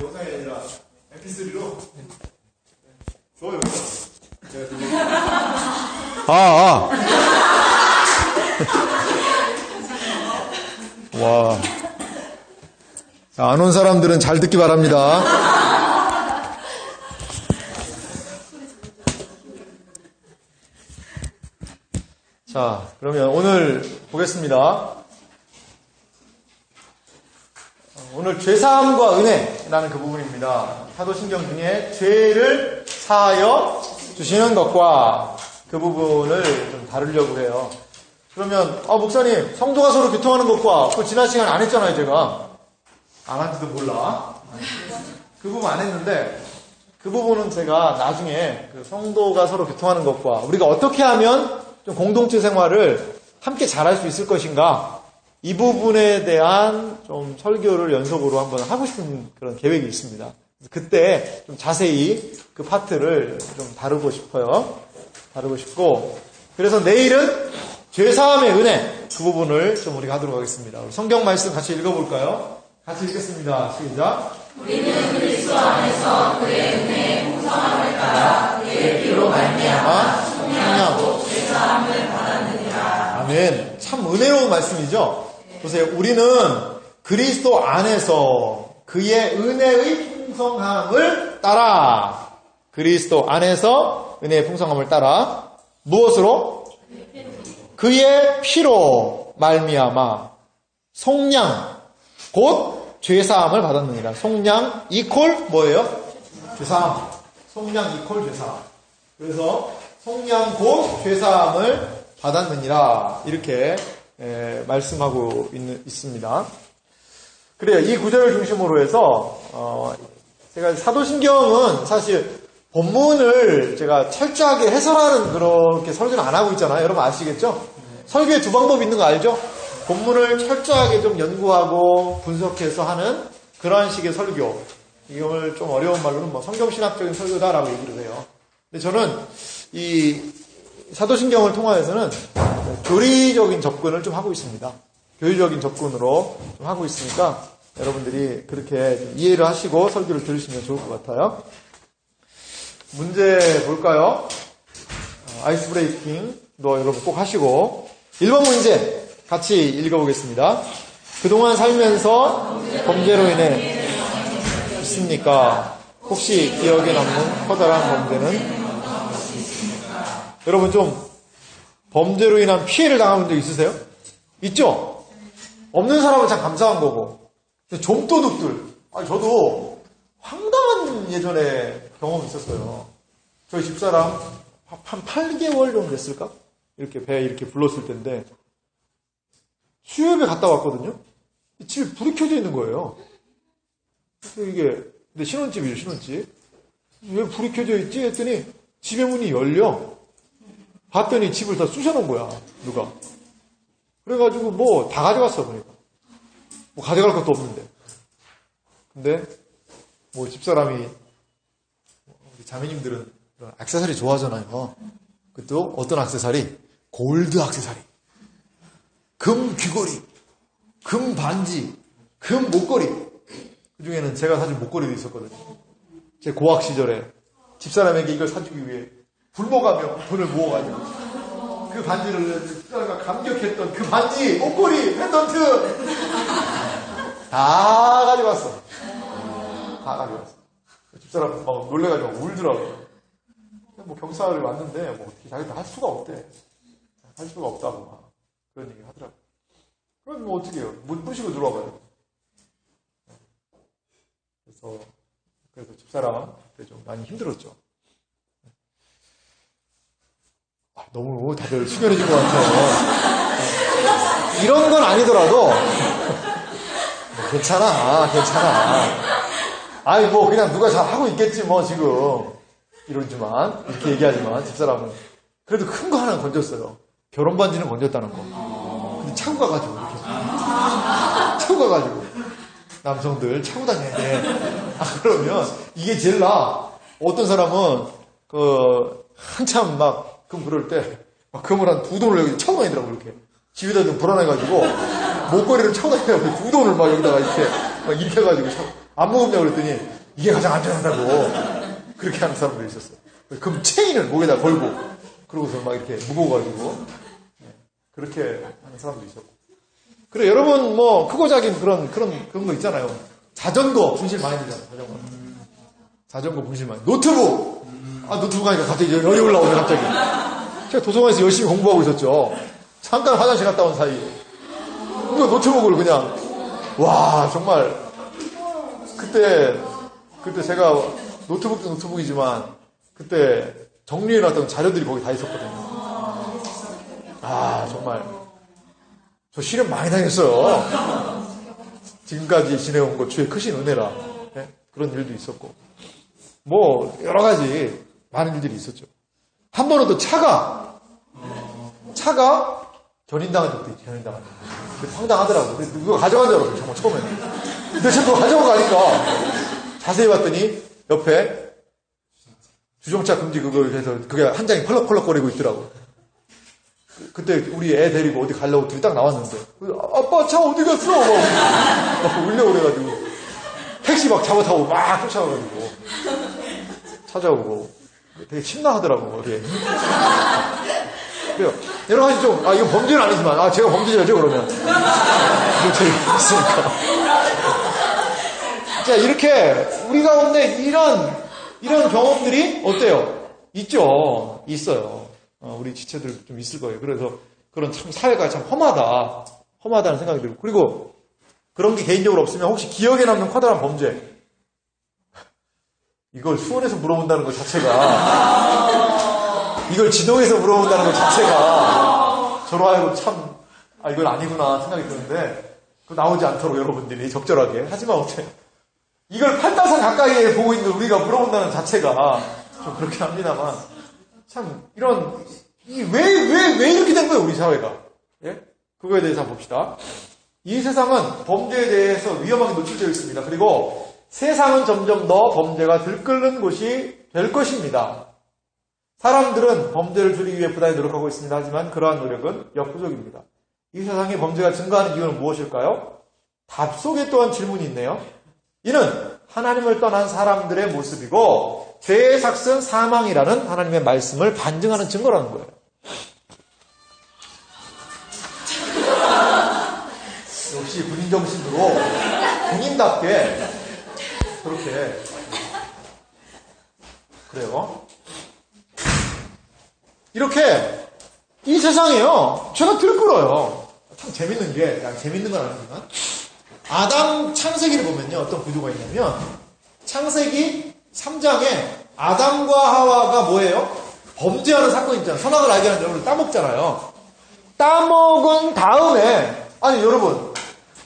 영상이 아니라 MP3로 좋아요. 와. 안 온 사람들은 잘 듣기 바랍니다. 자, 그러면 오늘 보겠습니다. 오늘 죄사함과 은혜라는 그 부분입니다. 사도신경 중에 죄를 사하여 주시는 것과 그 부분을 좀 다루려고 해요. 그러면 목사님, 성도가 서로 교통하는 것과 그 지난 시간 안 했잖아요. 제가 안 한지도 몰라. 그 부분 안 했는데 그 부분은 제가 나중에 그 성도가 서로 교통하는 것과 우리가 어떻게 하면 좀 공동체 생활을 함께 잘할 수 있을 것인가, 이 부분에 대한 좀 설교를 연속으로 한번 하고 싶은 그런 계획이 있습니다. 그때 좀 자세히 그 파트를 좀 다루고 싶어요. 다루고 싶고, 그래서 내일은 죄사함의 은혜, 그 부분을 좀 우리가 하도록 하겠습니다. 성경 말씀 같이 읽어볼까요? 같이 읽겠습니다. 시작. 우리는 그리스도 안에서 그의 은혜의 풍성함을 따라 그의 피로 말미암아 속량하고 죄사함을 받았느니라. 아멘. 참 은혜로운 말씀이죠. 보세요. 우리는 그리스도 안에서 그의 은혜의 풍성함을 따라, 그리스도 안에서 은혜의 풍성함을 따라 무엇으로? 그의 피로 말미암아 속량 곧 죄사함을 받았느니라. 속량 이퀄 뭐예요? 죄사함. 속량 이퀄 죄사함. 그래서 속량 곧 죄사함을 받았느니라, 이렇게 말씀하고 있습니다. 그래요. 이 구절을 중심으로 해서 제가 사도신경은 사실 본문을 제가 철저하게 해설하는 그렇게 설교는 안 하고 있잖아요. 여러분 아시겠죠? 설교에 두 방법이 있는 거 알죠? 본문을 철저하게 좀 연구하고 분석해서 하는 그러한 식의 설교. 이걸 좀 어려운 말로는 뭐 성경신학적인 설교다라고 얘기를 해요. 근데 저는 이 사도신경을 통하여서는 교리적인 접근을 좀 하고 있습니다. 교리적인 접근으로 좀 하고 있으니까 여러분들이 그렇게 좀 이해를 하시고 설교를 들으시면 좋을 것 같아요. 문제 볼까요? 아이스 브레이킹도 여러분 꼭 하시고 1번 문제 같이 읽어보겠습니다. 그동안 살면서 범죄로 인해 있습니까? 혹시 기억에 남는 커다란 범죄는? 여러분 좀 범죄로 인한 피해를 당한 적 있으세요? 있죠? 없는 사람은 참 감사한 거고. 좀도둑들. 저도 황당한 예전에 경험이 있었어요. 저희 집사람 한 8개월 정도 됐을까? 이렇게 배에 이렇게 불렀을 텐데 수협에 갔다 왔거든요. 집에 불이 켜져 있는 거예요. 이게 근데 신혼집이죠, 신혼집. 왜 불이 켜져 있지? 했더니 집의 문이 열려. 봤더니 집을 다 쑤셔놓은 거야, 누가. 그래가지고 뭐 다 가져갔어, 보니까. 뭐 가져갈 것도 없는데. 근데 뭐 집사람이, 우리 자매님들은 액세서리 좋아하잖아요. 그것도 어떤 액세서리? 골드 액세서리. 금 귀걸이, 금 반지, 금 목걸이. 그 중에는 제가 사준 목걸이도 있었거든요. 제 고학 시절에 집사람에게 이걸 사주기 위해 굶어가며 돈을 모아가지고 그 반지를 집사람과 감격했던 그 반지, 목걸이, 펜던트 다 가져갔어. 다 가져갔어. 집사람 막 놀래가지고 울더라고요. 뭐 경찰이 왔는데 뭐 어떻게 자기도 할 수가 없대. 할 수가 없다고 막 그런 얘기 하더라고요. 그럼 뭐 어떻게 해요? 못 부시고 들어와가지고. 그래서 집사람한테 좀 많이 힘들었죠. 너무 다들 수면해진 것 같아요. 이런 건 아니더라도 괜찮아. 뭐 그냥 누가 잘 하고 있겠지 뭐 지금 이러지만 이렇게 얘기하지만 집사람은 그래도 큰 거 하나 건졌어요. 결혼 반지는 건졌다는 거. 근데 차고 가가지고 이렇게 차고 가가지고 남성들 차고 다녀야 돼. 그러면 이게 제일 나아. 어떤 사람은 한참 막 금 그럴 때 막 금을 한 2돈을 여기 차고 다니더라고. 이렇게 집에다 좀 불안해가지고 목걸이를 차고 다니더라고. 2돈을 막 여기다가 이렇게 해가지고 차고. 안 먹으냐고 그랬더니 이게 가장 안전하다고 그렇게 하는 사람들이 있었어요. 그럼 체인을 목에다 걸고 그러고서 막 이렇게 무거워가지고 그렇게 하는 사람도 있었고. 그래 여러분 뭐 크고 작은 그런 거 있잖아요. 자전거 분실 많이 되잖아요. 자전거 분실 많이. 노트북. 노트북 하니까 갑자기 열이 올라오네 갑자기. 제가 도서관에서 열심히 공부하고 있었죠. 잠깐 화장실 갔다 온 사이에. 이거 노트북을 그냥 와 정말 그때 제가 노트북도 노트북이지만 그때 정리해놨던 자료들이 거기 다 있었거든요. 정말 저 시련 많이 당했어요. 지금까지 지내온 것 주의 크신 은혜라. 네? 그런 일도 있었고 뭐 여러 가지 많은 일들이 있었죠. 한 번은 또 차가 견인당한 적도 있죠. 견인당한 적. 황당하더라고요. 근데 누가 가져간 줄 알았어요. 정말 처음에는. 근데 제가 그거 가져간 거 아니까 자세히 봤더니 옆에 주정차 금지 그거 해서 그게 한 장이 펄럭펄럭거리고 있더라고요. 그때 우리 애 데리고 어디 가려고 둘이 딱 나왔는데 아빠 차 어디 갔어? 막 울려 그래가지고 택시 막 잡아타고 막 쫓아가가지고 찾아오고 되게 심란하더라고. 그래요. 여러 가지 좀 이거 범죄는 아니지만 제가 범죄자죠 그러면 이거 제가 있으니까. 자 이렇게 우리 가운데 이런 경험들이 어때요? 있어요. 우리 지체들 좀 있을 거예요. 그래서 그런 참 사회가 참 험하다는 생각이 들고 그리고 그런 게 개인적으로 없으면 혹시 기억에 남는 커다란 범죄 이걸 수원에서 물어본다는 것 자체가 이걸 지도에서 물어본다는 것 자체가 저로 하여금 참 이건 아니구나 생각이 드는데 그거 나오지 않도록 여러분들이 적절하게 하지만 어때 이걸 팔다산 가까이에 보고 있는 우리가 물어본다는 자체가 좀 그렇긴 합니다만 참 이런 왜 이렇게 된 거예요 우리 사회가. 예? 그거에 대해서 한번 봅시다. 이 세상은 범죄에 대해서 위험하게 노출되어 있습니다. 그리고 세상은 점점 더 범죄가 들끓는 곳이 될 것입니다. 사람들은 범죄를 줄이기 위해 부단히 노력하고 있습니다. 하지만 그러한 노력은 역부족입니다. 이 세상에 범죄가 증가하는 이유는 무엇일까요? 답 속에 또한 질문이 있네요. 이는 하나님을 떠난 사람들의 모습이고 죄의 삭은 사망이라는 하나님의 말씀을 반증하는 증거라는 거예요. 역시 군인정신으로 군인답게 그렇게 그래요. 이렇게 이 세상에요 죄가 들끓어요. 참 재밌는 게 재밌는 건 아니지만 아담 창세기를 보면요 어떤 구조가 있냐면 창세기 3장에 아담과 하와가 뭐예요? 범죄하는 사건이 있잖아요. 선악을 알게 하는 여러분을 따먹잖아요. 따먹은 다음에 여러분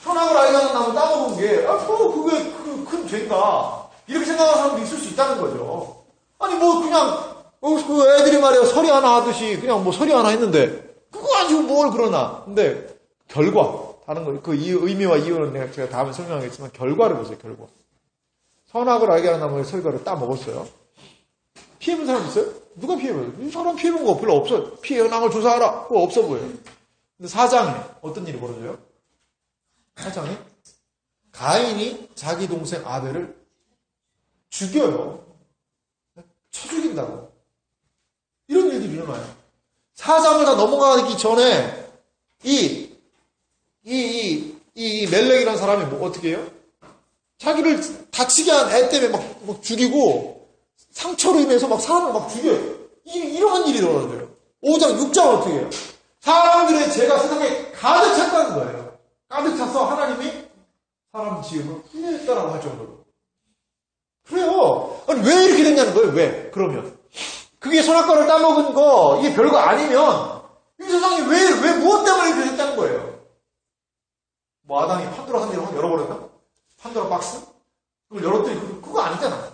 선악을 알게 하는 나무 따먹은 게 그게 큰 죄인가 이렇게 생각하는 사람도 있을 수 있다는 거죠. 그냥 그 애들이 말이에요 서리 하나 하듯이 그냥 뭐 서리 하나 했는데 그거 가지고 뭘 그러나. 근데 결과 다른 거 그 의미와 이유는 제가 다음에 설명하겠지만 결과를 보세요. 결과. 선악을 알게 하는 나무의 설과를 따먹었어요. 피해본 사람 있어요? 누가 피해봐요? 이 사람 피해본 거 별로 없어요. 피해 낭을 조사하라. 그거 없어 보여요. 근데 4장에 어떤 일이 벌어져요? 4장에 가인이 자기 동생 아벨을 죽여요. 쳐 죽인다고. 이런 일들이 일어나요. 4장을 다 넘어가기 전에 이 멜렉이라는 사람이 어떻게 해요? 자기를 다치게 한 애 때문에 막 죽이고 상처로 인해서 막 사람을 막 죽여요. 이러한 일이 일어나요. 5장, 6장은 어떻게 해요? 사람들의 죄가 세상에 가득 찼다는 거예요. 가득 차서 하나님이 사람 지음을 후회했다라고 할 정도로. 그래요. 왜 이렇게 됐냐는 거예요. 왜? 그러면 그게 선악과를 따먹은 거 이게 별거 아니면 이 세상이 왜 무엇 때문에 이렇게 됐다는 거예요. 뭐 아담이 판도라 상자를 열어버렸나? 판도라 박스? 그걸 열었더니 그거 아니잖아.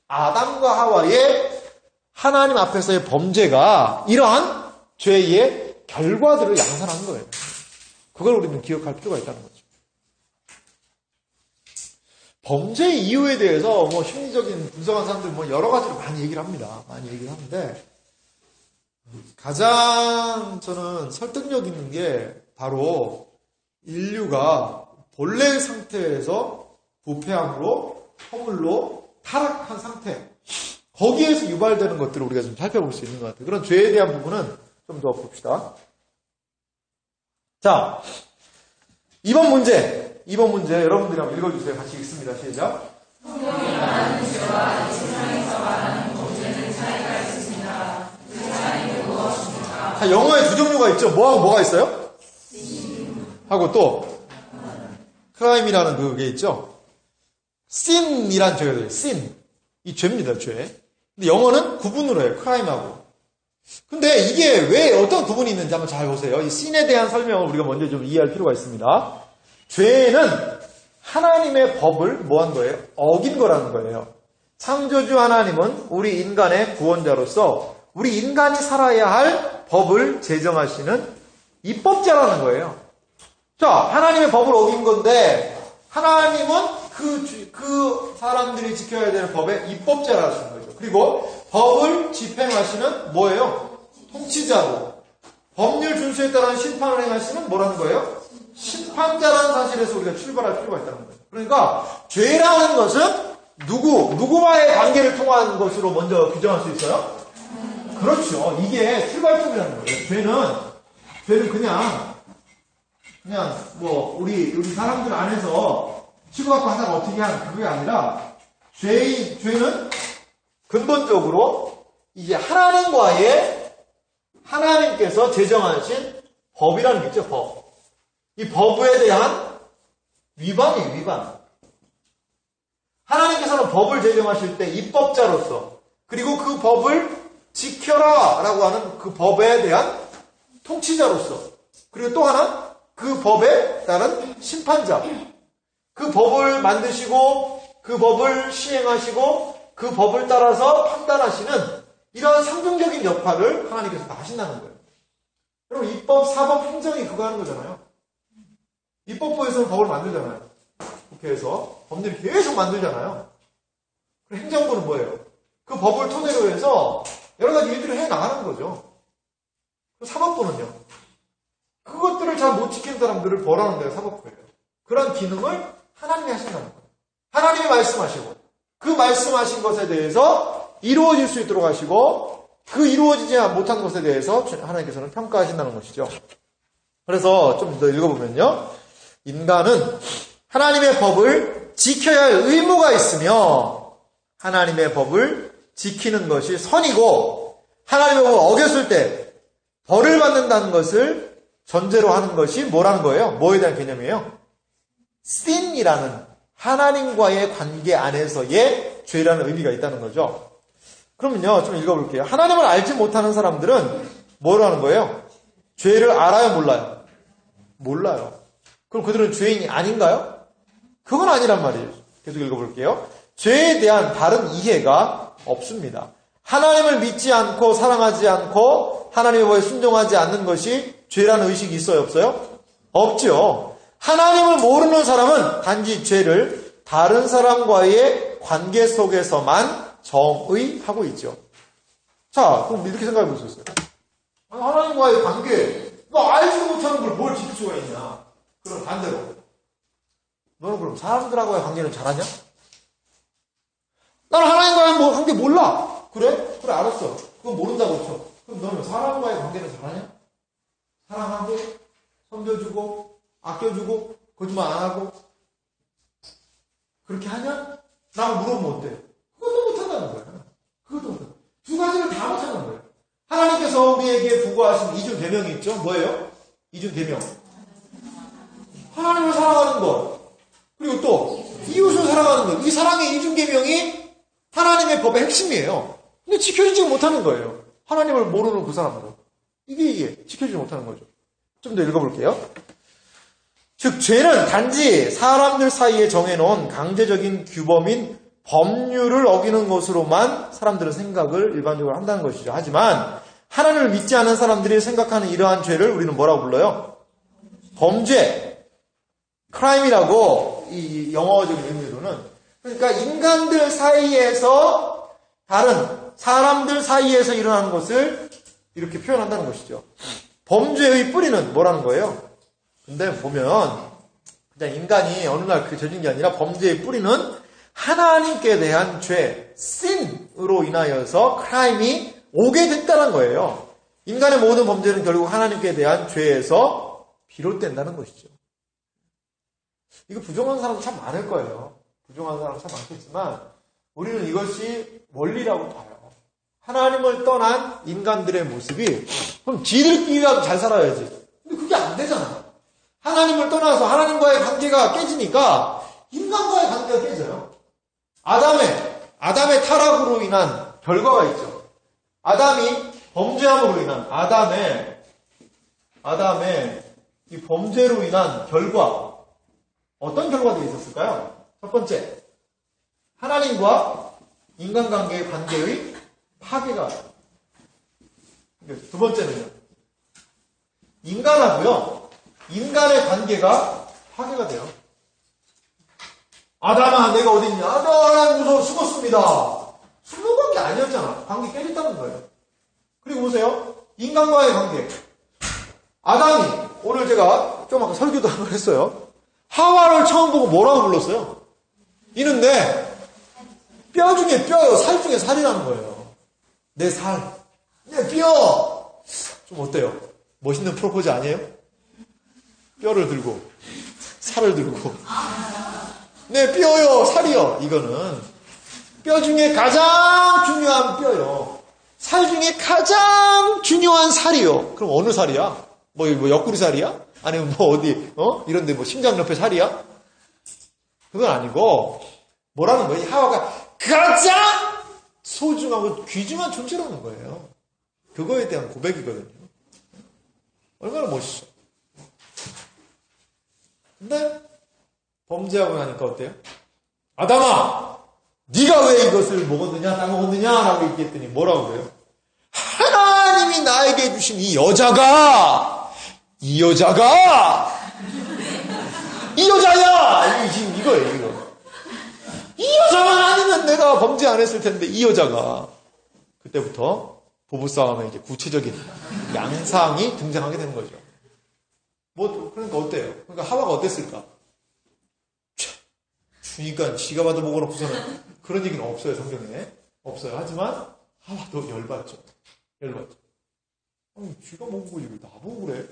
아담과 하와의 하나님 앞에서의 범죄가 이러한 죄의 결과들을 양산하는 거예요. 그걸 우리는 기억할 필요가 있다는 거죠. 범죄 이유에 대해서 뭐 심리적인 분석한 사람들 뭐 여러 가지로 많이 얘기를 합니다. 많이 얘기를 하는데 가장 저는 설득력 있는 게 바로 인류가 본래 상태에서 부패함으로, 허물로 타락한 상태. 거기에서 유발되는 것들을 우리가 좀 살펴볼 수 있는 것 같아요. 그런 죄에 대한 부분은 좀 더 봅시다. 자, 2번 문제 여러분들이 한번 읽어주세요. 같이 읽습니다. 시작. 성경에 말하는 죄와 세상에서 말하는 범죄는 차이가 있습니다. 그 차이는 무엇입니까? 자, 영어에 두 종류가 있죠. 뭐하고 뭐가 있어요? 하고 또 크라임이라는 그게 있죠. sin이란 죄가 돼요. sin. 이 죄입니다. 죄. 근데 영어는 구분으로 해요. 크라임하고. 근데 이게 왜 어떤 구분이 있는지 한번 잘 보세요. 이 sin에 대한 설명을 우리가 먼저 좀 이해할 필요가 있습니다. 죄는 하나님의 법을 뭐한 거예요? 어긴 거라는 거예요. 창조주 하나님은 우리 인간의 구원자로서 우리 인간이 살아야 할 법을 제정하시는 입법자라는 거예요. 자, 하나님의 법을 어긴 건데 하나님은 그 사람들이 지켜야 될 법의 입법자라는 거죠. 그리고 법을 집행하시는 뭐예요? 통치자로. 법률 준수에 따른 심판을 행하시는 뭐라는 거예요? 심판자라는 사실에서 우리가 출발할 필요가 있다는 거예요. 그러니까 죄라는 것은 누구와의 관계를 통한 것으로 먼저 규정할 수 있어요? 그렇죠. 이게 출발점이라는 거예요. 죄는 그냥 뭐 우리 사람들 안에서 치고받고 하다가 어떻게 하는 그게 아니라 죄는 근본적으로 이제 하나님께서 제정하신 법이라는 게 있죠. 법. 이 법에 대한 위반이에요. 위반. 하나님께서는 법을 제정하실 때 입법자로서 그리고 그 법을 지켜라 라고 하는 그 법에 대한 통치자로서 그리고 또 하나 그 법에 따른 심판자. 그 법을 만드시고 그 법을 시행하시고 그 법을 따라서 판단하시는 이러한 상징적인 역할을 하나님께서 다 하신다는 거예요. 여러분 입법, 사법, 행정이 그거 하는 거잖아요. 입법부에서는 법을 만들잖아요. 국회에서 법률을 계속 만들잖아요. 행정부는 뭐예요? 그 법을 토대로 해서 여러 가지 일들을 해나가는 거죠. 사법부는요. 그것들을 잘 못 지키는 사람들을 벌하는 데가 사법부예요. 그런 기능을 하나님이 하신다는 거예요. 하나님이 말씀하시고 그 말씀하신 것에 대해서 이루어질 수 있도록 하시고 그 이루어지지 못한 것에 대해서 하나님께서는 평가하신다는 것이죠. 그래서 좀 더 읽어보면요. 인간은 하나님의 법을 지켜야 할 의무가 있으며 하나님의 법을 지키는 것이 선이고 하나님의 법을 어겼을 때 벌을 받는다는 것을 전제로 하는 것이 뭐라는 거예요? 뭐에 대한 개념이에요? sin이라는 하나님과의 관계 안에서의 죄라는 의미가 있다는 거죠. 그러면요, 좀 읽어볼게요. 하나님을 알지 못하는 사람들은 뭐라는 거예요? 죄를 알아요, 몰라요? 몰라요. 그럼 그들은 죄인이 아닌가요? 그건 아니란 말이에요. 계속 읽어볼게요. 죄에 대한 다른 이해가 없습니다. 하나님을 믿지 않고 사랑하지 않고 하나님의 법에 순종하지 않는 것이 죄라는 의식이 있어요, 없어요? 없죠. 하나님을 모르는 사람은 단지 죄를 다른 사람과의 관계 속에서만 정의하고 있죠. 자, 그럼 이렇게 생각해 볼 수 있어요. 하나님과의 관계, 너 알지도 못하는 걸 뭘 지킬 수가 있냐? 그럼 반대로. 너는 그럼 사람들하고의 관계는 잘하냐? 나는 하나님과의 관계 몰라. 그래? 그래, 알았어. 그건 모른다고 쳐. 그럼 너는 사람과의 관계는 잘하냐? 사랑하고, 섬겨주고, 아껴주고, 거짓말 안 하고, 그렇게 하냐? 라고 물어보면 어때? 그것도 못한다는 거야. 그것도 못한다. 두 가지를 다 못하는 거예요. 하나님께서 우리에게 부과하신 이중 계명이 있죠? 뭐예요? 이중 계명. 하나님을 사랑하는 것. 그리고 또 이웃을 사랑하는 것. 이 사랑의 이중 계명이 하나님의 법의 핵심이에요. 근데 지켜지지 못하는 거예요. 하나님을 모르는 그 사람들은. 이게 지켜지지 못하는 거죠. 좀 더 읽어볼게요. 즉 죄는 단지 사람들 사이에 정해놓은 강제적인 규범인 법률을 어기는 것으로만 사람들은 생각을 일반적으로 한다는 것이죠. 하지만 하나님을 믿지 않은 사람들이 생각하는 이러한 죄를 우리는 뭐라고 불러요? 범죄, crime이라고 이 영어적인 의미로는, 그러니까 인간들 사이에서 다른 사람들 사이에서 일어나는 것을 이렇게 표현한다는 것이죠. 범죄의 뿌리는 뭐라는 거예요? 근데 보면 그냥 인간이 어느 날 그 저진 게 아니라 범죄의 뿌리는 하나님께 대한 죄, sin으로 인하여서 크라임이 오게 됐다는 거예요. 인간의 모든 범죄는 결국 하나님께 대한 죄에서 비롯된다는 것이죠. 이거 부정하는 사람 참 많을 거예요. 부정하는 사람 참 많겠지만 우리는 이것이 원리라고 봐요. 하나님을 떠난 인간들의 모습이 그럼 지들끼리라도 잘 살아야지. 근데 그게 안 되잖아. 하나님을 떠나서 하나님과의 관계가 깨지니까 인간과의 관계가 깨져요. 아담의 타락으로 인한 결과가 있죠. 아담이 범죄함으로 인한 아담의 이 범죄로 인한 결과, 어떤 결과들이 있었을까요? 첫 번째, 하나님과 인간관계의 관계의 파괴가. 두 번째는요, 인간하고요, 인간의 관계가 파괴가 돼요. 아담아, 내가 어딨냐? 하나님 무서워, 죽었습니다. 죽는 관계 아니었잖아. 관계 깨졌다는 거예요. 그리고 보세요. 인간과의 관계. 아담이, 오늘 제가 좀 아까 설교도 한번 했어요. 하와를 처음 보고 뭐라고 불렀어요? 이는데, 뼈 중에 뼈요, 살 중에 살이라는 거예요. 내 살, 내 뼈. 좀 어때요? 멋있는 프로포즈 아니에요? 뼈를 들고, 살을 들고. 내 뼈요, 살이요. 이거는 뼈 중에 가장 중요한 뼈요. 살 중에 가장 중요한 살이요. 그럼 어느 살이야? 뭐 옆구리 살이야? 아니면 뭐 어디, 이런데 뭐 심장 옆에 살이야? 그건 아니고, 뭐라는 거예요? 하와가 가장 소중하고 귀중한 존재라는 거예요. 그거에 대한 고백이거든요. 얼마나 멋있어. 근데, 범죄하고 나니까 어때요? 아담아! 네가 왜 이것을 먹었느냐, 따먹었느냐? 라고 얘기했더니 뭐라고 그래요? 하나님이 나에게 주신 이 여자야! 이 여자야! 지금 이거예요, 이거. 이 여자만 아니면 내가 범죄 안 했을 텐데, 이 여자가. 그때부터 부부싸움의 이제 구체적인 양상이 등장하게 되는 거죠. 그러니까 어때요? 그러니까 하와가 어땠을까? 주니까 지가 봐도 먹어놓고서는 그런 얘기는 없어요, 성경에. 없어요. 하지만 하와도 열받죠. 아니, 쥐가 먹은 거지 왜 나보고 그래?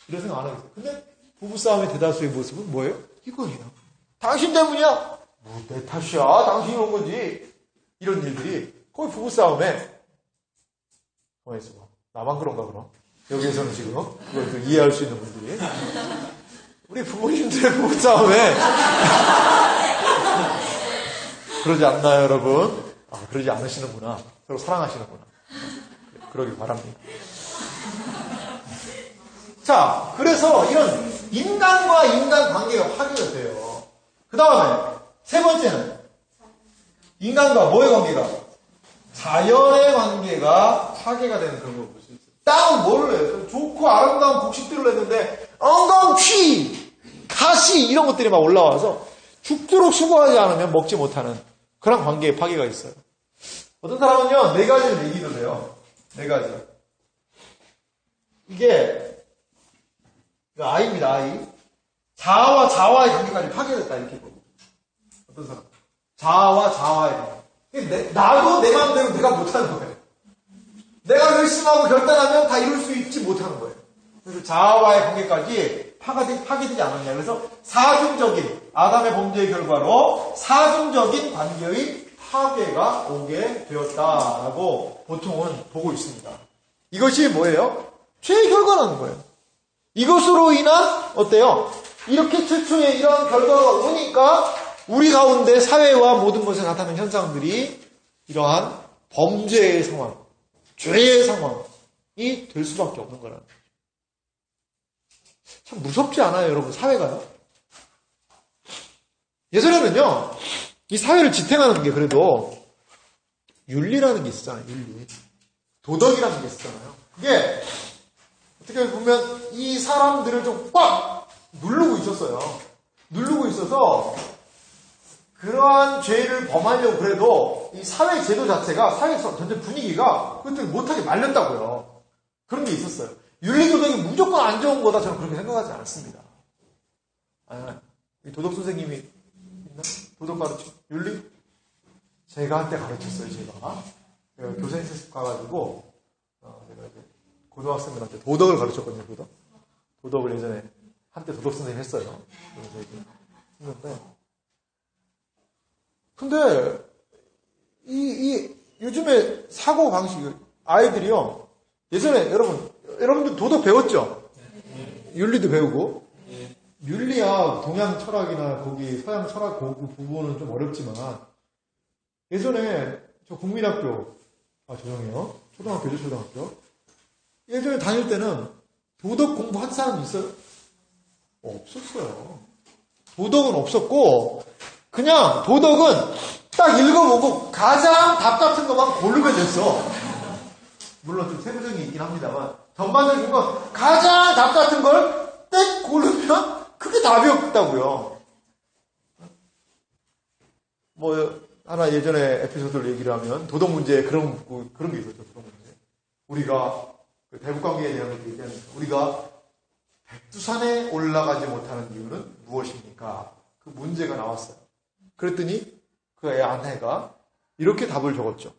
이런 생각 안 하겠어요. 근데 부부싸움의 대다수의 모습은 뭐예요? 이거예요. 당신 때문이야. 뭐 내 탓이야. 당신이 온 거지. 이런 일들이 거의 부부싸움에 가만있어 봐. 나만 그런가 그럼? 여기에서는 지금 그걸 또 이해할 수 있는 분들이 우리 부모님들의 부부싸움에 그러지 않나요, 여러분? 그러지 않으시는구나. 서로 사랑하시는구나. 그러길 바랍니다. 자, 그래서 이런 인간과 인간 관계가 파괴가 돼요. 그 다음에 세 번째는 인간과 뭐의 관계가? 자연의 관계가 파괴가 되는 그런 걸 볼 수 있어요. 땅은 뭘 해요? 좋고 아름다운 곡식들을 했는데 엉겅퀴, 가시 이런 것들이 막 올라와서 죽도록 수고하지 않으면 먹지 못하는 그런 관계의 파괴가 있어요. 어떤 사람은요, 4가지를 얘기를 해요. 4가지. 이게, 아이입니다, 아이. 자아와 자아의 관계까지 파괴됐다, 이렇게 보고. 어떤 사람? 자아와 자아의 관계. 나도 내 마음대로 내가 못하는 거예요. 내가 열심하고 결단하면 다 이룰 수 있지 못하는 거예요. 그래서 자아와의 관계까지 파괴되지 않았냐. 그래서 사중적인, 아담의 범죄의 결과로 사중적인 관계의 파괴가 오게 되었다라고 보통은 보고 있습니다. 이것이 뭐예요? 죄의 결과라는 거예요. 이것으로 인한, 어때요? 이렇게 최초의 이런 결과가 오니까 우리 가운데 사회와 모든 것에 나타나는 현상들이 이러한 범죄의 상황, 죄의 상황이 될 수밖에 없는 거라는 거예요. 참 무섭지 않아요, 여러분? 사회가요? 예전에는요, 이 사회를 지탱하는 게 그래도 윤리라는 게 있었잖아요, 윤리. 도덕이라는 게 있었잖아요. 그게 어떻게 보면 이 사람들을 좀 꽉 누르고 있었어요. 누르고 있어서 그러한 죄를 범하려고 그래도 이 사회 제도 자체가, 사회 전체 분위기가 그것들 못하게 말렸다고요. 그런 게 있었어요. 윤리도덕이 무조건 안 좋은 거다 저는 그렇게 생각하지 않습니다. 도덕 선생님이 있나? 도덕 가르쳐? 윤리? 제가 한때 가르쳤어요, 제가 교생실습 가가지고, 제가 이제 고등학생들한테 도덕을 가르쳤거든요, 도덕을 예전에 한때 도덕 선생님 했어요. 그래서 이제 했는데, 근데, 요즘에 사고 방식, 아이들이요, 예전에 여러분들 도덕 배웠죠? 윤리도 배우고, 윤리학, 동양 철학이나 거기 서양 철학 그 부분은 좀 어렵지만, 예전에 저 국민학교, 죄송해요. 초등학교죠, 초등학교. 예전에 다닐 때는 도덕 공부한 사람이 있어요? 없었어요. 도덕은 없었고, 그냥 도덕은 딱 읽어보고 가장 답 같은 것만 고르면 됐어. 물론 좀 세부적인 게 있긴 합니다만, 전반적인 건 가장 답 같은 걸 딱 고르면 그게 답이었다고요. 하나 예전에 에피소드를 얘기를 하면, 도덕 문제에 그런 게 있었죠, 도덕 문제. 우리가, 대북관계에 대한 것도 얘기하니까, 우리가 백두산에 올라가지 못하는 이유는 무엇입니까? 그 문제가 나왔어요. 그랬더니, 그 애 아내가 이렇게 답을 적었죠.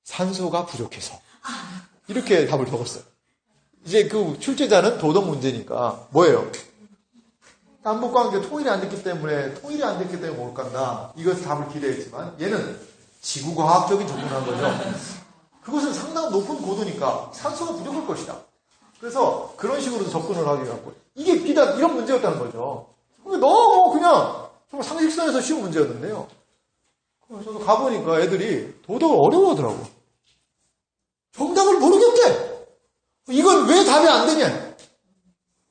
산소가 부족해서. 이렇게 답을 적었어요. 이제 그 출제자는 도덕 문제니까, 뭐예요? 남북관계 통일이 안 됐기 때문에 못 간다. 이것을 답을 기대했지만 얘는 지구과학적인 접근을 한 거죠. 그것은 상당히 높은 고도니까 산소가 부족할 것이다. 그래서 그런 식으로 접근을 하게 갖고 이게 비단 이런 문제였다는 거죠. 너무 그냥 정말 상식선에서 쉬운 문제였는데요. 그래서 가보니까 애들이 도덕을 어려워하더라고. 정답을 모르겠대. 이건 왜 답이 안 되냐?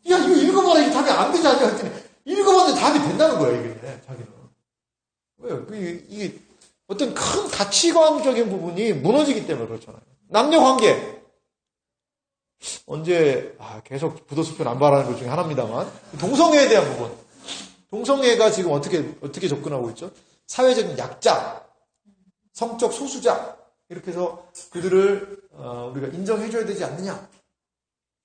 야, 이거 읽어봐라. 이게 답이 안 되지 않냐? 했더니, 읽어봤는데 답이 된다는 거야, 이게, 자기는. 왜? 이게, 어떤 큰 가치관적인 부분이 무너지기 때문에 그렇잖아요. 남녀 관계. 언제, 계속 부도수표 남발하는 것 중에 하나입니다만, 동성애에 대한 부분. 동성애가 지금 어떻게 접근하고 있죠? 사회적인 약자, 성적 소수자, 이렇게 해서 그들을, 우리가 인정해줘야 되지 않느냐?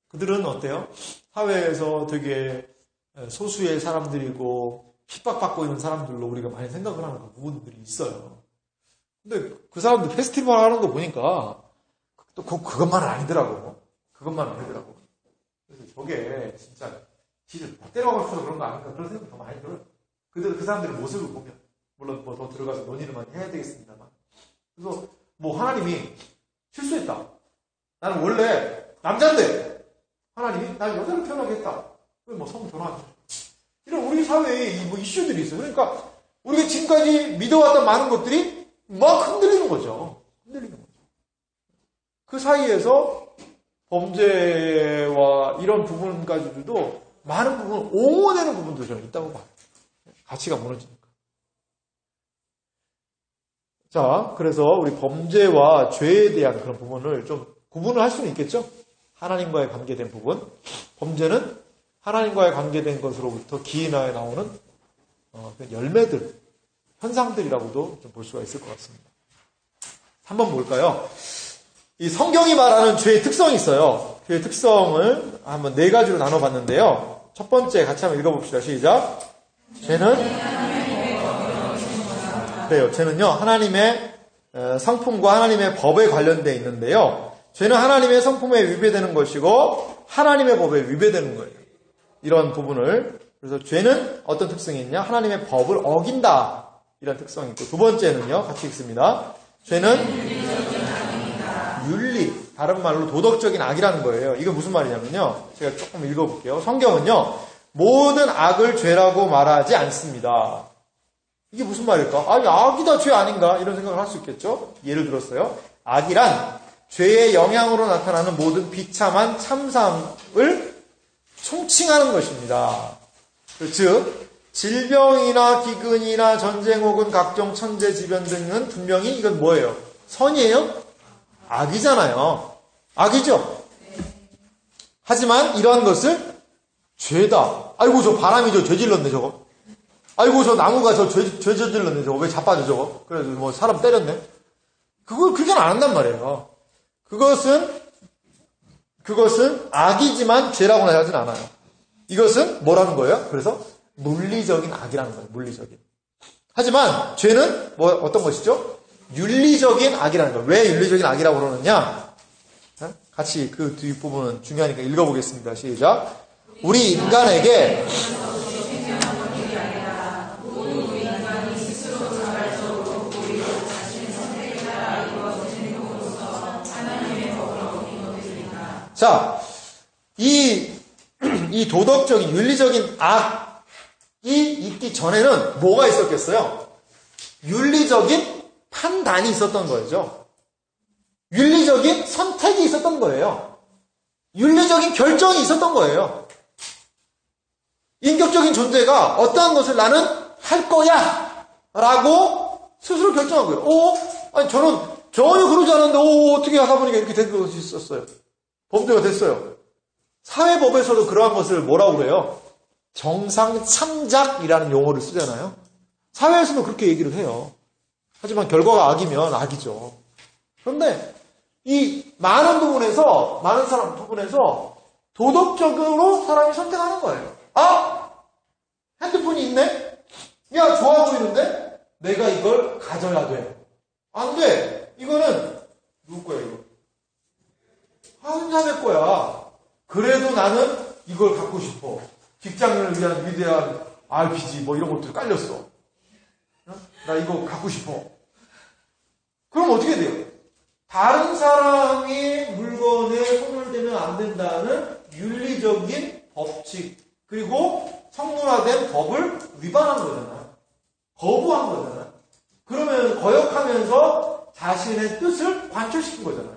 그들은 어때요? 사회에서 되게 소수의 사람들이고 핍박받고 있는 사람들로 우리가 많이 생각을 하는 그 부분들이 있어요. 근데 그 사람들 페스티벌 하는 거 보니까 또 그것만은 아니더라고. 그래서 저게 진짜 지를 다 때려갈 수도 그런 거 아닌가 그런 생각이 더 많이 들어요. 그 사람들의 모습을 보면 물론 더 들어가서 논의를 많이 해야 되겠습니다만. 그래서 하나님이 실수했다. 나는 원래 남자인데 하나님이 날 여자로 태어나게 했다. 왜 성 전환하죠? 이런 우리 사회에 이슈들이 있어요. 그러니까 우리가 지금까지 믿어왔던 많은 것들이 막 흔들리는 거죠. 그 사이에서 범죄와 이런 부분까지도 많은 부분, 옹호되는 부분도 저는 있다고 봐요. 가치가 무너지니까. 자, 그래서 우리 범죄와 죄에 대한 그런 부분을 좀 구분을 할 수는 있겠죠? 하나님과의 관계된 부분. 범죄는 하나님과의 관계된 것으로부터 기인하여 나오는 열매들, 현상들이라고도 좀 볼 수가 있을 것 같습니다. 한번 볼까요? 이 성경이 말하는 죄의 특성이 있어요. 죄의 특성을 한번 4가지로 나눠봤는데요. 첫 번째 같이 한번 읽어봅시다. 시작. 죄는요, 하나님의 성품과 하나님의 법에 관련되어 있는데요. 죄는 하나님의 성품에 위배되는 것이고 하나님의 법에 위배되는 거예요. 이런 부분을. 그래서 죄는 어떤 특성이 있냐? 하나님의 법을 어긴다. 이런 특성이 있고, 두 번째는요, 같이 읽습니다. 죄는 윤리, 다른 말로 도덕적인 악이라는 거예요. 이게 무슨 말이냐면요, 제가 조금 읽어볼게요. 성경은요, 모든 악을 죄라고 말하지 않습니다. 이게 무슨 말일까? 악이다, 죄 아닌가? 이런 생각을 할 수 있겠죠? 예를 들었어요. 악이란 죄의 영향으로 나타나는 모든 비참한 참상을 총칭하는 것입니다. 즉, 질병이나 기근이나 전쟁 혹은 각종 천재지변 등은 분명히 이건 뭐예요? 선이에요? 악이잖아요. 악이죠? 하지만 이러한 것을 죄다. 아이고, 저 바람이 죄 질렀네, 저거. 아이고, 저 나무가 죄 저질렀네, 저거. 왜 자빠져, 저거. 그래서 사람 때렸네. 그렇게는 안 한단 말이에요. 그것은 악이지만 죄라고는 하진 않아요. 이것은 뭐라는 거예요? 그래서 물리적인 악이라는 거예요. 물리적인. 하지만 죄는 어떤 것이죠? 윤리적인 악이라는 거예요. 왜 윤리적인 악이라고 그러느냐? 같이 그 뒷부분은 중요하니까 읽어보겠습니다. 시작. 우리 인간에게 자, 이 도덕적인, 윤리적인 악이 있기 전에는 뭐가 있었겠어요? 윤리적인 판단이 있었던 거죠. 윤리적인 선택이 있었던 거예요. 윤리적인 결정이 있었던 거예요. 인격적인 존재가 어떠한 것을 나는 할 거야! 라고 스스로 결정한 거예요. 아니, 저는 전혀 그러지 않았는데, 어떻게 하다 보니까 이렇게 된 것이 있었어요. 범죄가 됐어요. 사회법에서도 그러한 것을 뭐라고 그래요? 정상참작이라는 용어를 쓰잖아요. 사회에서도 그렇게 얘기를 해요. 하지만 결과가 악이면 악이죠. 그런데 이 많은 부분에서 도덕적으로 사람이 선택하는 거예요. 핸드폰이 있네? 야, 좋아 보이는데? 내가 이걸 가져야 돼. 안 돼. 이거는 누구 거야, 이거? 자네 거야. 그래도 나는 이걸 갖고 싶어. 직장인을 위한 위대한 RPG 이런 것들 깔렸어. 나 이거 갖고 싶어. 그럼 어떻게 돼요? 다른 사람이 물건에 손을 대면 안 된다는 윤리적인 법칙 그리고 성문화된 법을 위반한 거잖아요. 거부한 거잖아요. 그러면 거역하면서 자신의 뜻을 관철시킨 거잖아요.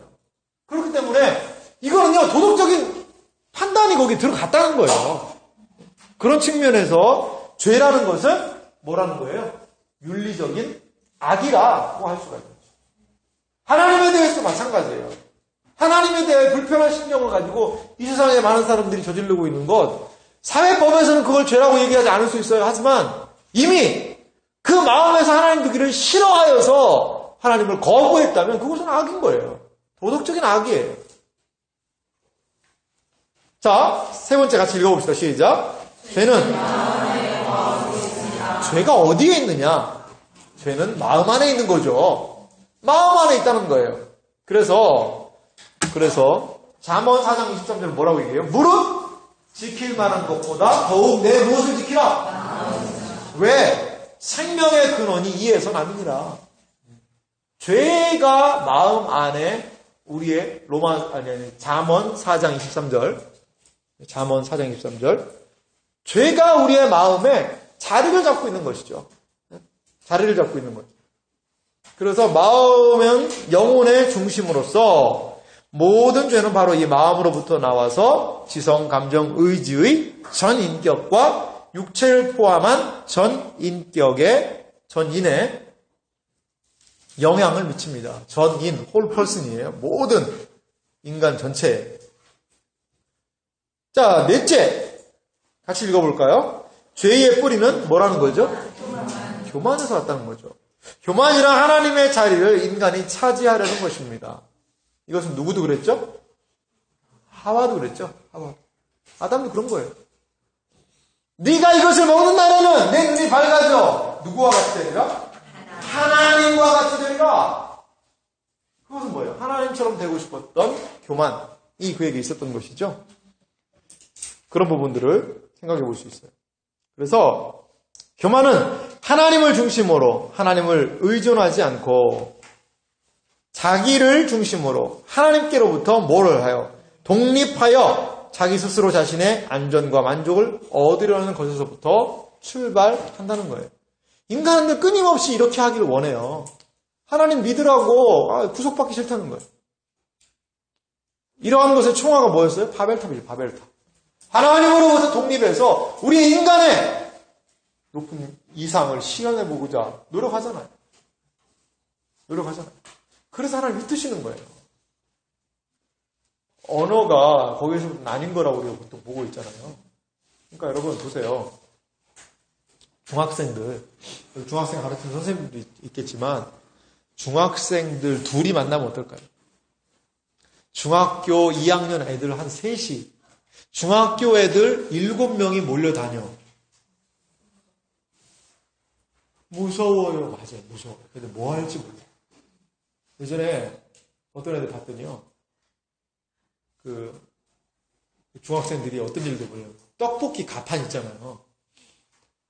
그렇기 때문에 이거는요, 도덕적인 판단이 거기 들어갔다는 거예요. 그런 측면에서 죄라는 것은 뭐라는 거예요? 윤리적인 악이라고 할 수가 있는 거죠. 하나님에 대해서 마찬가지예요. 하나님에 대해 불편한 심정을 가지고 이 세상에 많은 사람들이 저지르고 있는 것, 사회법에서는 그걸 죄라고 얘기하지 않을 수 있어요. 하지만 이미 그 마음에서 하나님 두기를 싫어하여서 하나님을 거부했다면 그것은 악인 거예요. 도덕적인 악이에요. 자, 세 번째 같이 읽어봅시다. 시작. 죄가 어디에 있느냐? 죄는 마음 안에 있는 거죠. 마음 안에 있다는 거예요. 그래서 잠언 4장 23절 뭐라고 얘기해요? 무릇 지킬 만한 것보다 더욱 내 무엇을 지키라? 왜? 생명의 근원이 이에서 남이니라. 죄가 마음 안에 우리의 잠언 4장 23절 잠언 4장 23절 죄가 우리의 마음에 자리를 잡고 있는 것이죠. 자리를 잡고 있는 거죠. 그래서 마음은 영혼의 중심으로서 모든 죄는 바로 이 마음으로부터 나와서 지성, 감정, 의지의 전 인격과 육체를 포함한 전 인의 영향을 미칩니다. 전인, 홀 퍼슨이에요. 모든 인간 전체에. 자, 넷째. 같이 읽어볼까요? 죄의 뿌리는 뭐라는 거죠? 교만에서 왔다는 거죠. 교만이란 하나님의 자리를 인간이 차지하려는 것입니다. 이것은 누구도 그랬죠? 하와도 그랬죠. 하와. 아담도 그런 거예요. 네가 이것을 먹는 날에는 내 눈이 밝아져. 누구와 같이 되리라? 하나님과 같이 되리라. 그것은 뭐예요? 하나님처럼 되고 싶었던 교만이 그에게 있었던 것이죠. 그런 부분들을 생각해 볼 수 있어요. 그래서 교만은 하나님을 중심으로 하나님을 의존하지 않고 자기를 중심으로 하나님께로부터 뭐를 하여 독립하여 자기 스스로 자신의 안전과 만족을 얻으려는 것에서부터 출발한다는 거예요. 인간은 끊임없이 이렇게 하기를 원해요. 하나님 믿으라고 구속받기 싫다는 거예요. 이러한 것의 총화가 뭐였어요? 바벨탑이죠. 바벨탑. 하나님으로부터 독립해서 우리 인간의 높은 이상을 실현해보고자 노력하잖아요. 그래서 하나님 흩으시는 거예요. 언어가 거기서 나뉜 거라고 우리가 보통 보고 있잖아요. 그러니까 여러분 보세요. 중학생 가르치는 선생님도 있겠지만 중학생들 둘이 만나면 어떨까요? 중학교 2학년 애들 한 셋이 중학교 애들 7명이 몰려다녀. 무서워요. 맞아요. 무서워요. 근데 뭐 할지 몰라요. 예전에 어떤 애들 봤더니요. 그 중학생들이 어떤 일도 몰라요. 떡볶이 가판 있잖아요.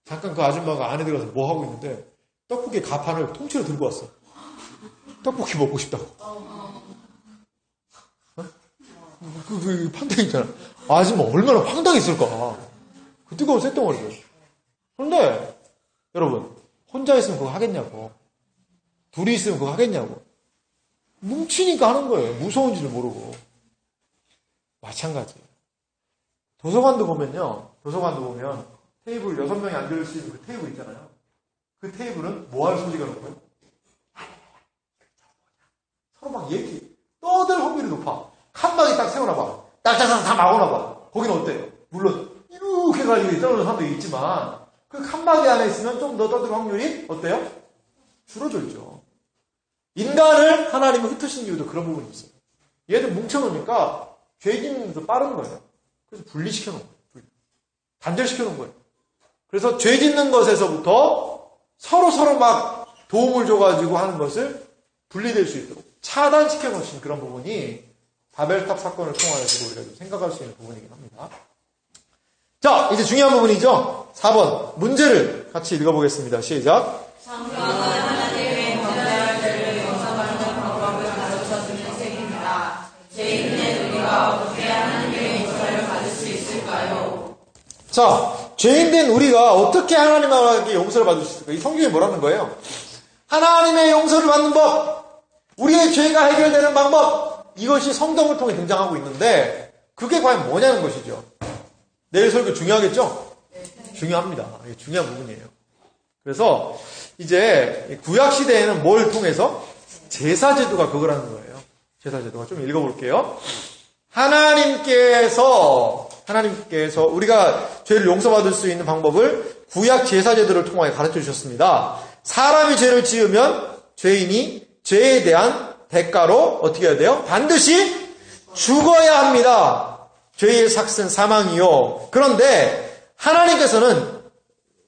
잠깐 그 아줌마가 안에 들어가서 뭐 하고 있는데 떡볶이 가판을 통째로 들고 왔어. 떡볶이 먹고 싶다고. 그 판당 있잖아. 아줌마 얼마나 황당했을까. 그 뜨거운 쇳덩어리를. 그런데 여러분 혼자 있으면 그거 하겠냐고. 둘이 있으면 그거 하겠냐고. 뭉치니까 하는 거예요. 무서운지를 모르고. 마찬가지예요. 도서관도 보면 테이블 6명이 앉을 수 있는 그 테이블 있잖아요. 그 테이블은 뭐 할 소리가 높아요? 서로 막 얘기. 떠들 확률이 높아. 칸막이 딱 세워놔봐. 딱딱딱 다 막아놔봐. 거기는 어때요? 물론 이렇게 가지고 떠드는 사람도 있지만 그 칸막이 안에 있으면 좀 더 떠들 확률이 어때요? 줄어져 있죠. 인간을 하나님이 흩으신 이유도 그런 부분이 있어요. 얘들 뭉쳐놓으니까 죄짓는 빠른 거예요. 그래서 분리시켜 놓은 거예요. 단절시켜 놓은 거예요. 그래서 죄 짓는 것에서부터 서로 막 도움을 줘가지고 하는 것을 분리될 수 있도록 차단시켜 놓으신 그런 부분이 바벨탑 사건을 통해서 우리가 좀 생각할 수 있는 부분이긴 합니다. 자, 이제 중요한 부분이죠. 4번 문제를 같이 읽어보겠습니다. 시작. 성경은 하나님의 범죄할 죄를 용서받는 방법을 가르쳐주는 책입니다. 죄인된 우리가 어떻게 하나님의 용서를 받을 수 있을까요? 자, 죄인된 우리가 어떻게 하나님에게 용서를 받을 수 있을까? 이 성경이 뭐라는 거예요? 하나님의 용서를 받는 법, 우리의 죄가 해결되는 방법, 이것이 성경을 통해 등장하고 있는데 그게 과연 뭐냐는 것이죠. 내일 설교 중요하겠죠? 중요합니다. 이게 중요한 부분이에요. 그래서 이제 구약 시대에는 뭘 통해서? 제사제도가 그거라는 거예요. 제사제도가 좀 읽어볼게요. 하나님께서 우리가 죄를 용서받을 수 있는 방법을 구약 제사제도를 통하여 가르쳐 주셨습니다. 사람이 죄를 지으면 죄인이 죄에 대한 대가로 어떻게 해야 돼요? 반드시 죽어야 합니다. 죄의 삭은 사망이요. 그런데 하나님께서는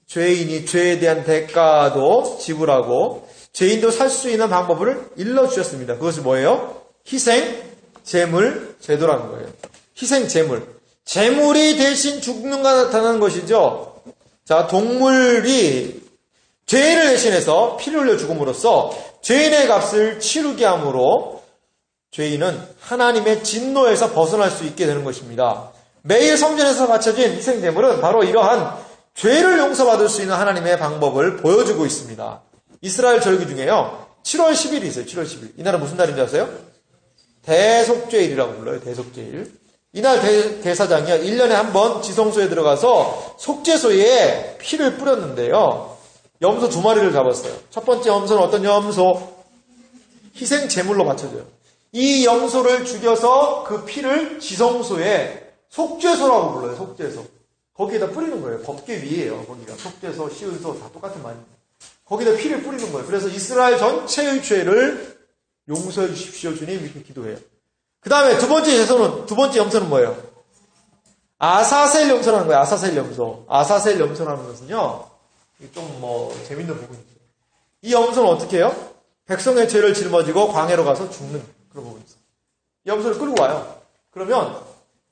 죄인이 죄에 대한 대가도 지불하고 죄인도 살 수 있는 방법을 일러주셨습니다. 그것이 뭐예요? 희생, 제물, 제도라는 거예요. 희생, 제물. 제물이 대신 죽는 것 나타나는 것이죠. 자, 동물이 죄인을 대신해서 피를 흘려 죽음으로써 죄인의 값을 치르게 함으로 죄인은 하나님의 진노에서 벗어날 수 있게 되는 것입니다. 매일 성전에서 바쳐진 희생제물은 바로 이러한 죄를 용서받을 수 있는 하나님의 방법을 보여주고 있습니다. 이스라엘 절기 중에요. 7월 10일이 있어요. 7월 10일. 이날은 무슨 날인지 아세요? 대속죄일이라고 불러요. 대속죄일. 이날 대사장이요. 1년에 한 번 지성소에 들어가서 속죄소에 피를 뿌렸는데요. 염소 2마리를 잡았어요. 첫 번째 염소는 어떤 염소? 희생 제물로 바쳐져요. 이 염소를 죽여서 그 피를 지성소에 속죄소라고 불러요. 속죄소. 거기에다 뿌리는 거예요. 법궤 위에요. 거기가 속죄소, 시은소 다 똑같은 말입니다. 거기다 피를 뿌리는 거예요. 그래서 이스라엘 전체의 죄를 용서해 주십시오 주님 이렇게 기도해요. 그 다음에 두 번째 염소는 뭐예요? 아사셀 염소라는 거예요. 아사셀 염소. 아사셀 염소라는 것은요. 좀 재밌는 부분이 있어요. 이 염소는 어떻게 해요? 백성의 죄를 짊어지고 광야로 가서 죽는 그런 부분이 있어요. 이 염소를 끌고 와요. 그러면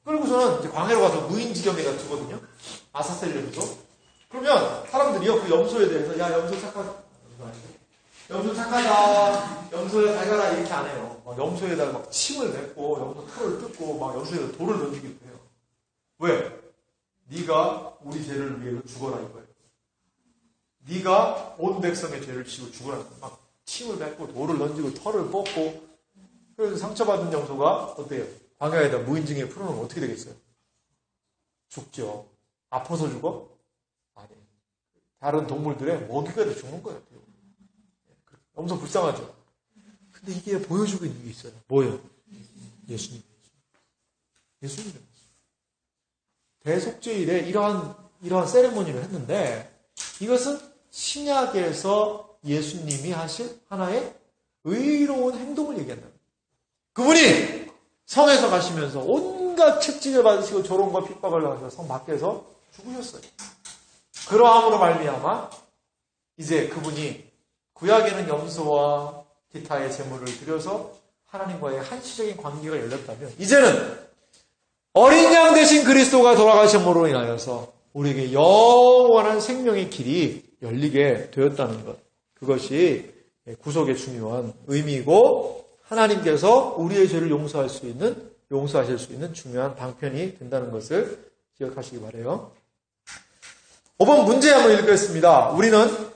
끌고서는 이제 광야로 가서 무인지경에다 두거든요. 아사셀 염소. 그러면 사람들이요 그 염소에 대해서 야 염소 착하다. 염소 착하다. 염소에 잘 가라 이렇게 안 해요. 막 염소에다가 막 침을 뱉고 염소 털을 뜯고 막 염소에다 돌을 던지기도 해요. 왜? 네가 우리 죄를 위해서 죽어라 이거예요. 네가 온 백성의 죄를 지고 죽어라. 막 침을 뱉고 돌을 던지고 털을 뽑고 그래서 상처받은 염소가 어때요? 광야에다 무인증에 풀어놓으면 어떻게 되겠어요? 죽죠. 아파서 죽어? 아니. 다른 동물들의 먹이가 돼 죽는 거예요. 엄청 불쌍하죠. 근데 이게 보여주고 있는 게 있어요. 뭐예요? 예수님. 예수님. 대속죄일에 이러한 세레모니를 했는데 이것은 신약에서 예수님이 하실 하나의 의로운 행동을 얘기한다. 그분이 성에서 가시면서 온갖 채찍을 받으시고 조롱과 핍박을 당하셔서 성 밖에서 죽으셨어요. 그러함으로 말미암아 이제 그분이 구약에는 염소와 기타의 제물을 드려서 하나님과의 한시적인 관계가 열렸다면 이제는 어린 양 되신 그리스도가 돌아가심으로 인하여서 우리에게 영원한 생명의 길이 열리게 되었다는 것. 그것이 구속의 중요한 의미이고 하나님께서 우리의 죄를 용서하실 수 있는 중요한 방편이 된다는 것을 기억하시기 바라요. 5번 문제 한번 읽겠습니다. 우리는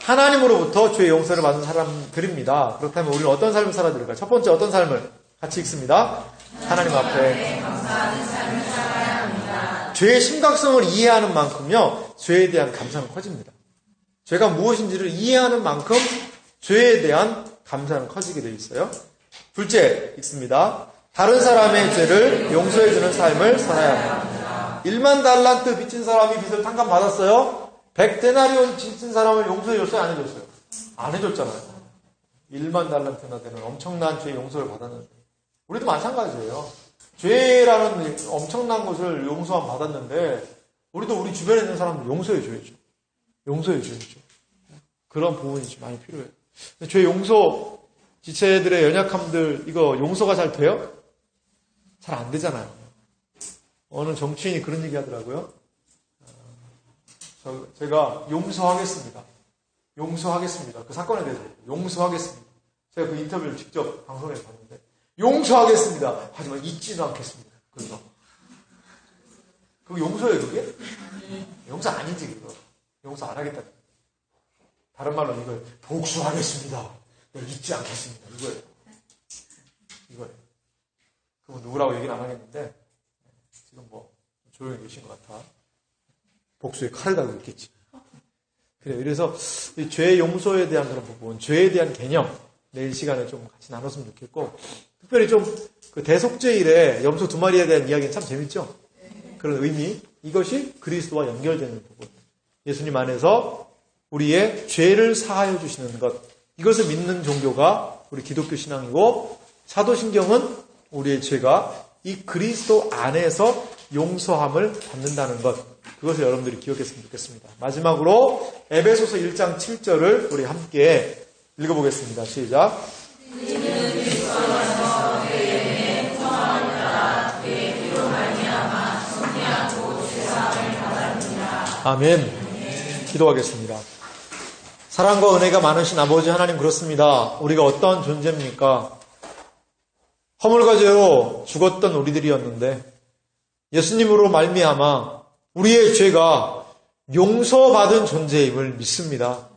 하나님으로부터 죄의 용서를 받은 사람들입니다. 그렇다면 우리는 어떤 삶을 살아야 될까요? 첫 번째 어떤 삶을 같이 읽습니다. 하나님 앞에 감사하는 삶을 살아야 합니다. 죄의 심각성을 이해하는 만큼요, 죄에 대한 감사는 커집니다. 죄가 무엇인지를 이해하는 만큼 죄에 대한 감사는 커지게 되어 있어요. 둘째 읽습니다. 다른 사람의 죄를 용서해주는 삶을 살아야 합니다. 1만 달란트 빚진 사람이 빚을 탕감받았어요. 100데나리온 빚진 사람을 용서해줬어요? 안 해줬어요? 안 해줬잖아요. 1만 달란트나 되는 엄청난 죄의 용서를 받았는데 우리도 마찬가지예요. 죄라는 엄청난 것을 용서함 받았는데 우리도 우리 주변에 있는 사람들 용서해줘야죠. 용서해줘야죠. 그런 부분이 좀 많이 필요해요. 죄 용서, 지체들의 연약함들 이거 용서가 잘 돼요? 잘 안 되잖아요. 어느 정치인이 그런 얘기 하더라고요. 제가 용서하겠습니다. 용서하겠습니다. 그 사건에 대해서 용서하겠습니다. 제가 그 인터뷰를 직접 방송에서 봤는데 용서하겠습니다. 하지만 잊지는 않겠습니다. 그거 용서예요, 그게? 용서 아니지, 그거. 용서 안 하겠다. 다른 말로 이걸 복수하겠습니다. 잊지 않겠습니다. 이거예요. 그분 누구라고 얘기는 안 하겠는데 지금 뭐 조용히 계신 것 같아. 복수에 칼을 달고 있겠지. 그래요. 그래서 이 죄 용서에 대한 그런 부분, 죄에 대한 개념 내일 시간에 좀 같이 나눴으면 좋겠고 특별히 좀 그 대속죄일에 염소 2마리에 대한 이야기는 참 재밌죠. 그런 의미, 이것이 그리스도와 연결되는 부분. 예수님 안에서 우리의 죄를 사하여 주시는 것, 이것을 믿는 종교가 우리 기독교 신앙이고 사도신경은 우리의 죄가 이 그리스도 안에서 용서함을 받는다는 것, 그것을 여러분들이 기억했으면 좋겠습니다. 마지막으로 에베소서 1장 7절을 우리 함께 읽어보겠습니다. 시작. 아멘. 기도하겠습니다. 사랑과 은혜가 많으신 아버지 하나님, 그렇습니다. 우리가 어떤 존재입니까? 허물과 죄로 죽었던 우리들이었는데 예수님으로 말미암아 우리의 죄가 용서받은 존재임을 믿습니다.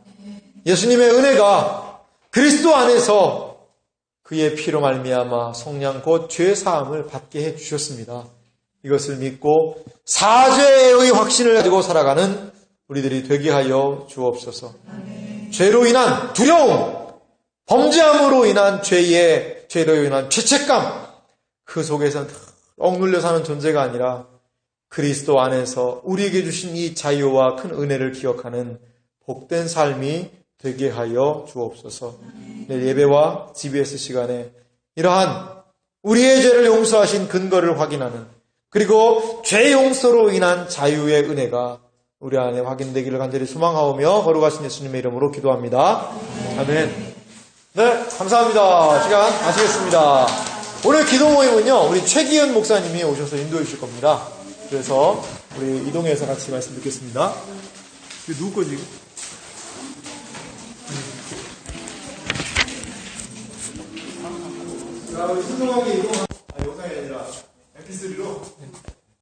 예수님의 은혜가 그리스도 안에서 그의 피로 말미암아 속량 곧 죄 사함을 받게 해주셨습니다. 이것을 믿고 사죄의 확신을 가지고 살아가는 우리들이 되게 하여 주옵소서. 죄로 인한 두려움, 범죄함으로 인한 죄로 인한 죄책감, 그 속에서 억눌려 사는 존재가 아니라 그리스도 안에서 우리에게 주신 이 자유와 큰 은혜를 기억하는 복된 삶이 되게 하여 주옵소서. 내일 예배와 GBS 시간에 이러한 우리의 죄를 용서하신 근거를 확인하는, 그리고 죄 용서로 인한 자유의 은혜가 우리 안에 확인되기를 간절히 소망하오며 거룩하신 예수님의 이름으로 기도합니다. 아멘. 네, 감사합니다. 시간 마치겠습니다. 오늘 기도 모임은요, 우리 최기현 목사님이 오셔서 인도해 주실 겁니다. 그래서 우리 이동해서 같이 말씀 듣겠습니다. 이거 누구 거지? 자, 우리 순종하게 이동한, 영상이 아니라 MP3로